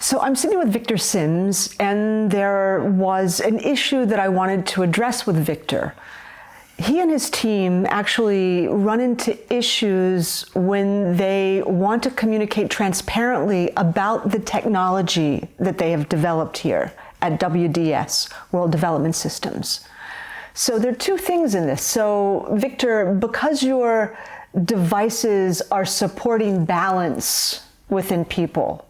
So I'm sitting with Victor Sims, and there was an issue that I wanted to address with Victor. He and his team actually run into issues when they want to communicate transparently about the technology that they have developed here at WDS, World Development Systems. So there are two things in this. So Victor, because your devices are supporting balance within people,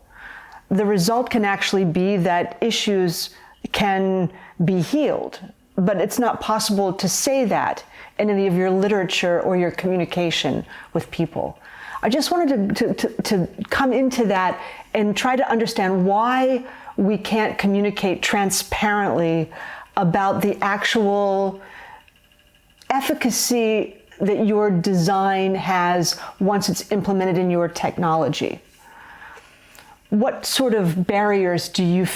the result can actually be that issues can be healed, but it's not possible to say that in any of your literature or your communication with people. I just wanted to come into that and try to understand why we can't communicate transparently about the actual efficacy that your design has once it's implemented in your technology. What sort of barriers do you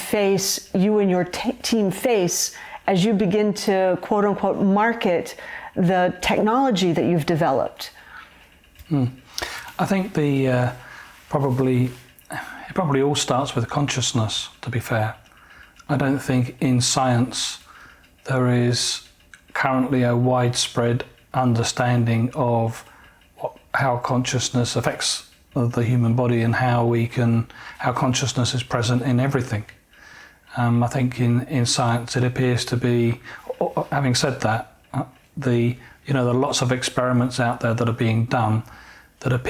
and your team face as you begin to quote unquote market the technology that you've developed? I think it probably all starts with consciousness, to be fair. I don't think in science there is currently a widespread understanding of how consciousness affects the human body and how consciousness is present in everything. I think in science it appears to be, having said that, there are lots of experiments out there that are being done that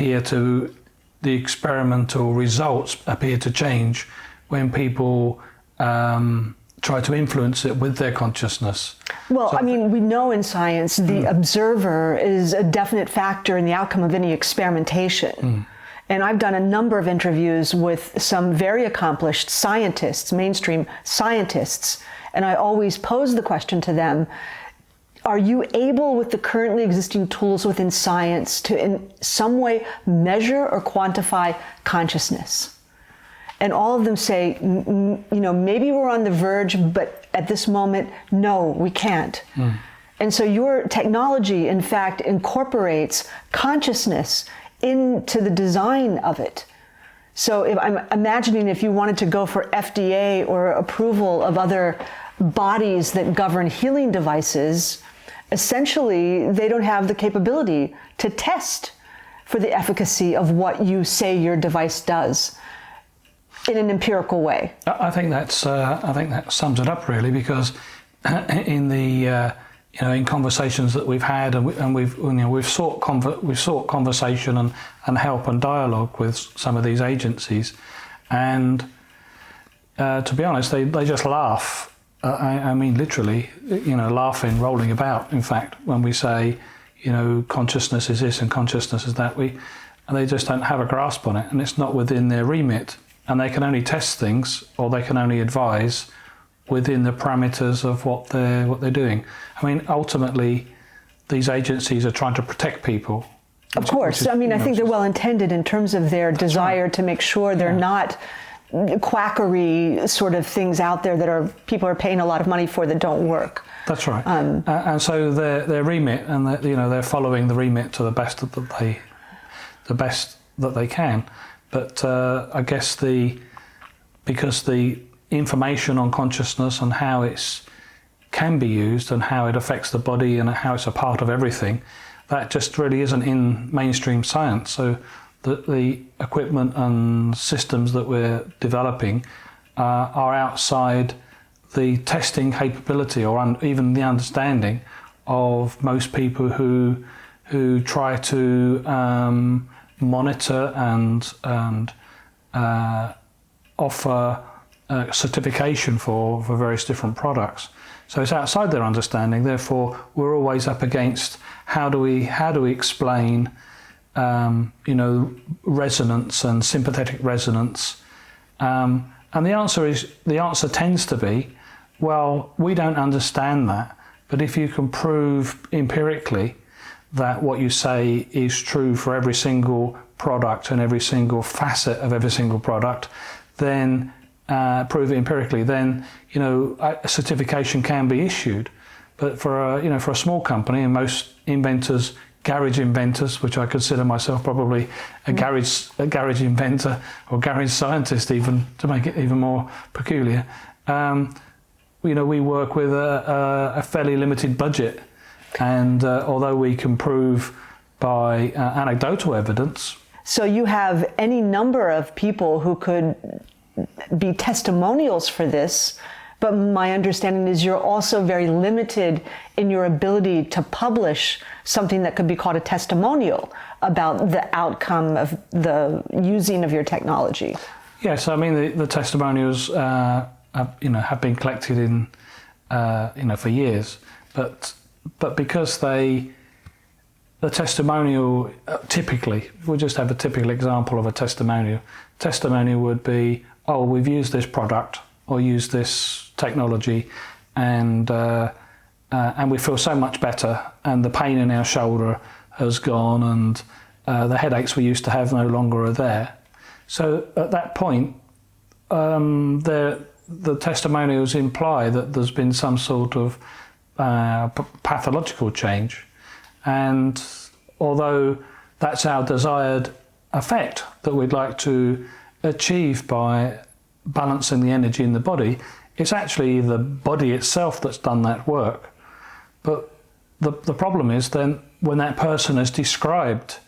the experimental results appear to change when people try to influence it with their consciousness. Well, so, I mean, we know in science the observer is a definite factor in the outcome of any experimentation. And I've done a number of interviews with some very accomplished scientists, mainstream scientists, and I always pose the question to them, are you able with the currently existing tools within science to in some way measure or quantify consciousness? And all of them say, maybe we're on the verge, but at this moment, no, we can't. And so your technology, in fact, incorporates consciousness into the design of it. So if I'm imagining if you wanted to go for FDA or approval of other bodies that govern healing devices, essentially they don't have the capability to test for the efficacy of what you say your device does in an empirical way. I think that sums it up really, because in the in conversations that we've had, and we've sought conversation and help and dialogue with some of these agencies, and to be honest, they just laugh. I mean, literally, laughing, rolling about. In fact, when we say, consciousness is this and consciousness is that, and they just don't have a grasp on it, and it's not within their remit, and they can only test things or they can only advise within the parameters of what they're doing. I mean, ultimately, these agencies are trying to protect people. Of course. I think they're well intended in terms of their desire to make sure they're not quackery sort of things out there that people are paying a lot of money for that don't work. That's right. And so their remit, and they're following the remit to the best that they can. But I guess because the information on consciousness and how it can be used and how it affects the body and how it's a part of everything, that just really isn't in mainstream science. So the equipment and systems that we're developing are outside the testing capability or even the understanding of most people who try to monitor and offer certification for various different products. So it's outside their understanding. Therefore, we're always up against how do we explain resonance and sympathetic resonance, and the answer tends to be, well, we don't understand that, but if you can prove empirically that what you say is true for every single product and every single facet of every single product, then prove it empirically, then a certification can be issued. But for a small company, and most inventors garage inventors, which I consider myself probably a garage inventor or garage scientist, even to make it even more peculiar. We work with a fairly limited budget, and although we can prove by anecdotal evidence. So you have any number of people who could be testimonials for this, but my understanding is you're also very limited in your ability to publish something that could be called a testimonial about the outcome of the using of your technology. Yes, I mean the testimonials have been collected in for years, but because the testimonial typically, we'll just have a typical example of a testimonial. Testimonial would be, oh, we've used this product or used this technology, and we feel so much better, and the pain in our shoulder has gone, and the headaches we used to have no longer are there. So at that point, the testimonials imply that there's been some sort of pathological change, and although that's our desired effect that we'd like to achieve by balancing the energy in the body, it's actually the body itself that's done that work. But the problem is then when that person has described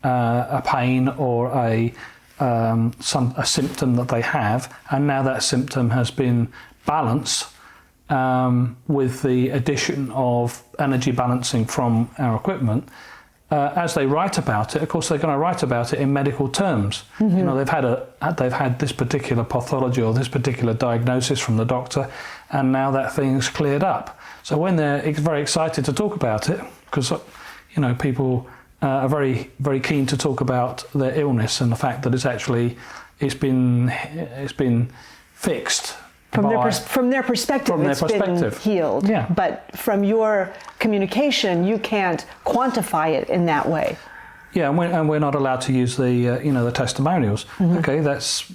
a pain or a symptom that they have, and now that symptom has been balanced with the addition of energy balancing from our equipment, as they write about it, of course they're going to write about it in medical terms. Mm-hmm. They've had this particular pathology or this particular diagnosis from the doctor, and now that thing's cleared up. So when they're very excited to talk about it, because people are very, very keen to talk about their illness and the fact that it's been fixed. From their perspective, it's been healed. Yeah. But from your communication, you can't quantify it in that way. Yeah, and we're not allowed to use the testimonials. Mm-hmm. Okay, that's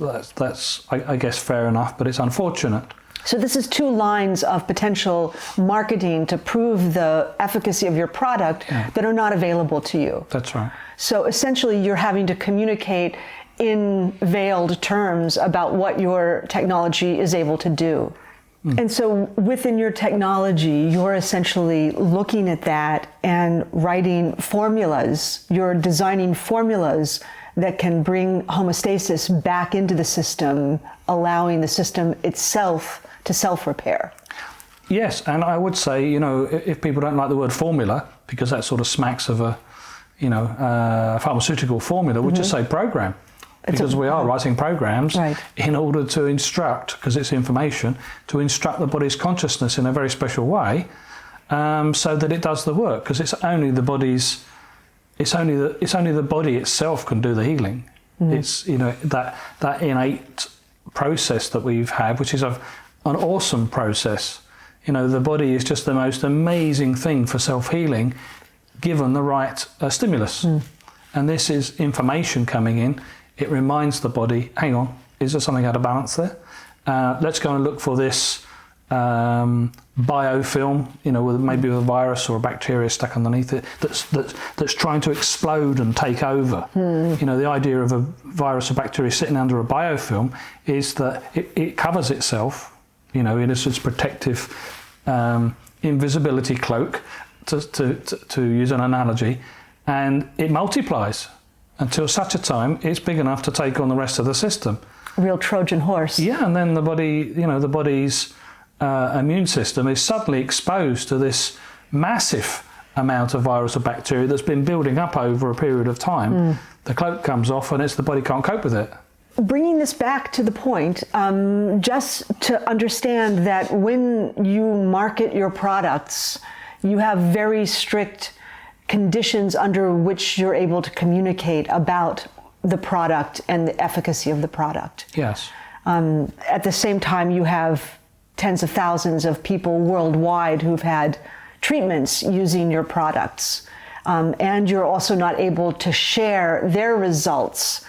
I guess fair enough, but it's unfortunate. So this is two lines of potential marketing to prove the efficacy of your product that are not available to you. That's right. So essentially, you're having to communicate in veiled terms about what your technology is able to do. Mm. And so within your technology, you're essentially looking at that and writing formulas. You're designing formulas that can bring homeostasis back into the system, allowing the system itself to self-repair. Yes, and I would say, if people don't like the word formula, because that sort of smacks of a pharmaceutical formula, we'll just say program. Because we are writing programs in order to instruct, because it's information, to instruct the body's consciousness in a very special way, so that it does the work. Because it's only the body itself can do the healing. Mm. It's that innate process that we've had, which is an awesome process. The body is just the most amazing thing for self-healing, given the right stimulus. Mm. And this is information coming in. It reminds the body, hang on, is there something out of balance there? Let's go and look for this biofilm, maybe with a virus or a bacteria stuck underneath it that's trying to explode and take over. The idea of a virus or bacteria sitting under a biofilm is that it covers itself, in a sort of protective invisibility cloak, to use an analogy, and it multiplies until such a time it's big enough to take on the rest of the system. A real Trojan horse. Yeah, and then the body's immune system is suddenly exposed to this massive amount of virus or bacteria that's been building up over a period of time. Mm. The cloak comes off and the body can't cope with it. Bringing this back to the point, just to understand that when you market your products, you have very strict conditions under which you're able to communicate about the product and the efficacy of the product. Yes. At the same time, you have tens of thousands of people worldwide who've had treatments using your products. And you're also not able to share their results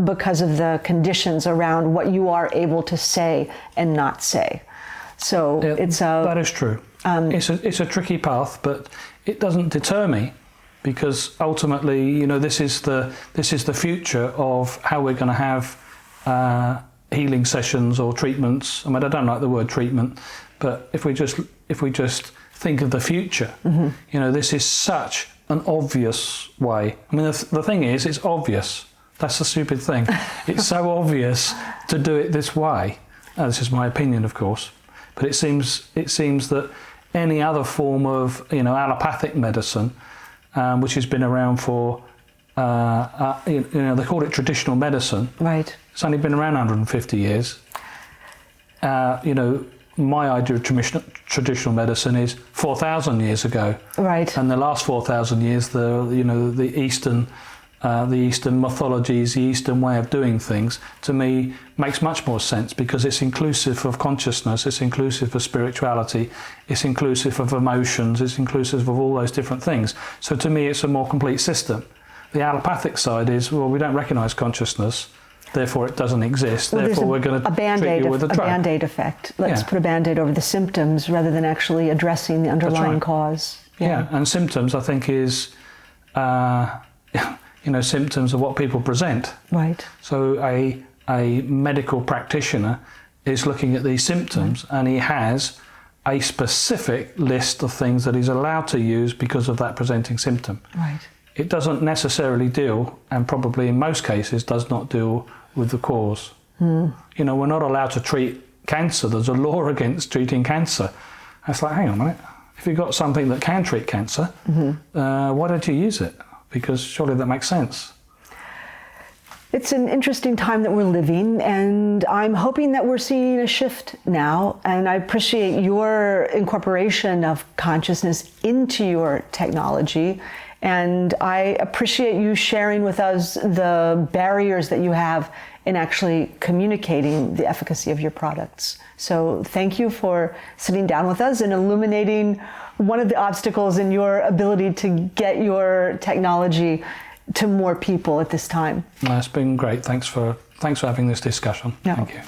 because of the conditions around what you are able to say and not say. So that is true. It's a tricky path, but it doesn't deter me because ultimately, this is the future of how we're going to have healing sessions or treatments. I mean, I don't like the word treatment, but if we just think of the future, this is such an obvious way. I mean, the thing is, it's obvious. That's the stupid thing. It's so obvious to do it this way. This is my opinion, of course, but it seems that any other form of allopathic medicine, which has been around for they call it traditional medicine. Right. It's only been around 150 years. My idea of traditional medicine is 4,000 years ago. Right. And the last 4,000 years, the Eastern mythologies, the Eastern way of doing things, to me makes much more sense, because it's inclusive of consciousness, it's inclusive of spirituality, it's inclusive of emotions, it's inclusive of all those different things. So to me, it's a more complete system. The allopathic side is, well, we don't recognise consciousness, therefore it doesn't exist, therefore we're going to treat you with a drug. A Band-Aid effect. Let's put a Band-Aid over the symptoms rather than actually addressing the underlying cause. Yeah, and symptoms, I think, is symptoms of what people present. Right. So a medical practitioner is looking at these symptoms, and he has a specific list of things that he's allowed to use because of that presenting symptom. Right. It doesn't necessarily deal, and probably in most cases does not deal with the cause. We're not allowed to treat cancer. There's a law against treating cancer. It's like, hang on a minute. If you've got something that can treat cancer, why don't you use it? Because surely that makes sense. It's an interesting time that we're living, and I'm hoping that we're seeing a shift now, and I appreciate your incorporation of consciousness into your technology, and I appreciate you sharing with us the barriers that you have in actually communicating the efficacy of your products. So thank you for sitting down with us and illuminating one of the obstacles in your ability to get your technology to more people at this time. It's been great. Thanks for having this discussion. Yeah. Thank you.